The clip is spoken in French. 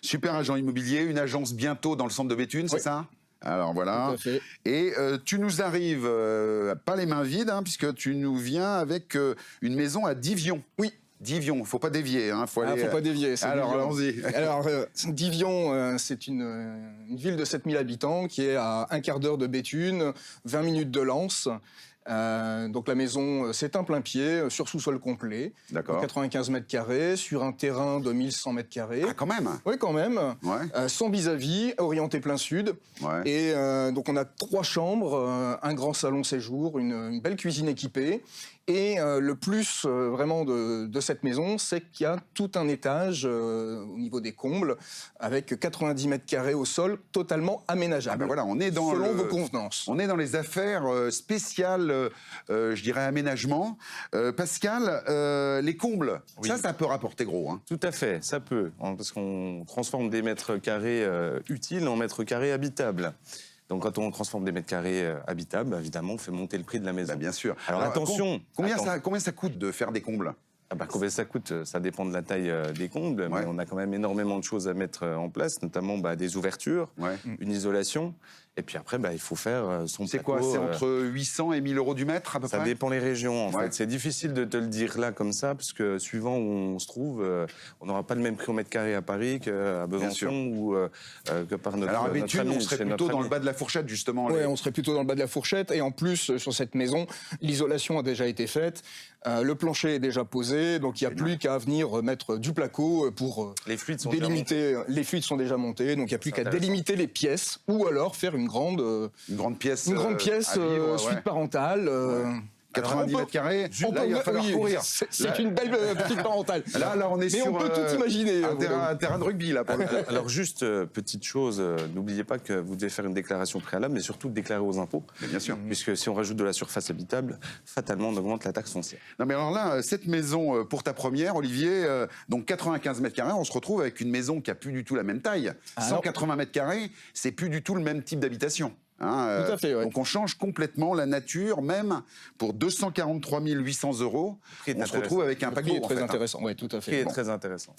Super agent immobilier, une agence bientôt dans le centre de Béthune, c'est ça? Alors voilà. Tout à fait. Et tu nous arrives pas les mains vides, hein, puisque tu nous viens avec une maison à Divion. Oui. Divion, faut pas dévier, hein, faut aller. Faut pas dévier. Alors allons-y. Alors Divion, c'est une ville de 7000 habitants qui est à un quart d'heure de Béthune, 20 minutes de Lens. Donc la maison, c'est un plein pied, sur sous-sol complet, 95 mètres carrés, sur un terrain de 1100 mètres carrés. Ah, quand même. Oui, quand même. Ouais. Sans vis-à-vis, orienté plein sud. Ouais. Et donc on a 3 chambres, un grand salon séjour, une belle cuisine équipée. Et le plus vraiment de cette maison, c'est qu'il y a tout un étage au niveau des combles, avec 90 mètres carrés au sol, totalement aménageable. Ah ben voilà, on est dans selon vos convenances. On est dans les affaires spéciales, je dirais aménagement. Pascal, les combles, oui. ça peut rapporter gros. Hein. Tout à fait, ça peut, parce qu'on transforme des mètres carrés utiles en mètres carrés habitables. Donc quand on transforme des mètres carrés habitables, évidemment, on fait monter le prix de la maison. Bah, bien sûr. Alors attention. Combien ça coûte de faire des combles? Combien ça coûte? Ça dépend de la taille des combles, ouais. Mais on a quand même énormément de choses à mettre en place, notamment des ouvertures, ouais. Une isolation. Et puis après, il faut faire son C'est quoi? C'est entre 800 et 1000 euros du mètre à peu près? Ça dépend les régions, en ouais. fait. C'est difficile de te le dire là, comme ça, parce que suivant où on se trouve, on n'aura pas le même prix au mètre carré à Paris qu'à Besançon ou que par notre. Alors à Béthune, on serait plutôt dans ami. le bas de la fourchette, justement. Oui, on serait plutôt dans le bas de la fourchette. Et en plus, sur cette maison, l'isolation a déjà été faite. Le plancher est déjà posé, donc il n'y a plus qu'à venir mettre du placo pour les fluides sont délimiter. Les fluides sont déjà montés, donc il n'y a plus qu'à délimiter les pièces ou alors faire une grande pièce, suite parentale. 90 mètres carrés, là, il va falloir courir. C'est une belle petite parentale. Là, on est sur on peut tout imaginer. Un terrain de rugby, là. Alors, juste, petite chose, n'oubliez pas que vous devez faire une déclaration préalable, mais surtout déclarer aux impôts. Mais bien sûr. Puisque si on rajoute de la surface habitable, fatalement, on augmente la taxe foncière. Non, mais alors là, cette maison, pour ta première, Olivier, donc 95 mètres carrés, on se retrouve avec une maison qui n'a plus du tout la même taille. 180 mètres carrés, c'est plus du tout le même type d'habitation. Hein, tout à fait, ouais. Donc on change complètement la nature, même pour 243 800 €, on se retrouve avec un paquet très intéressant. Oui, tout à fait. Très intéressant.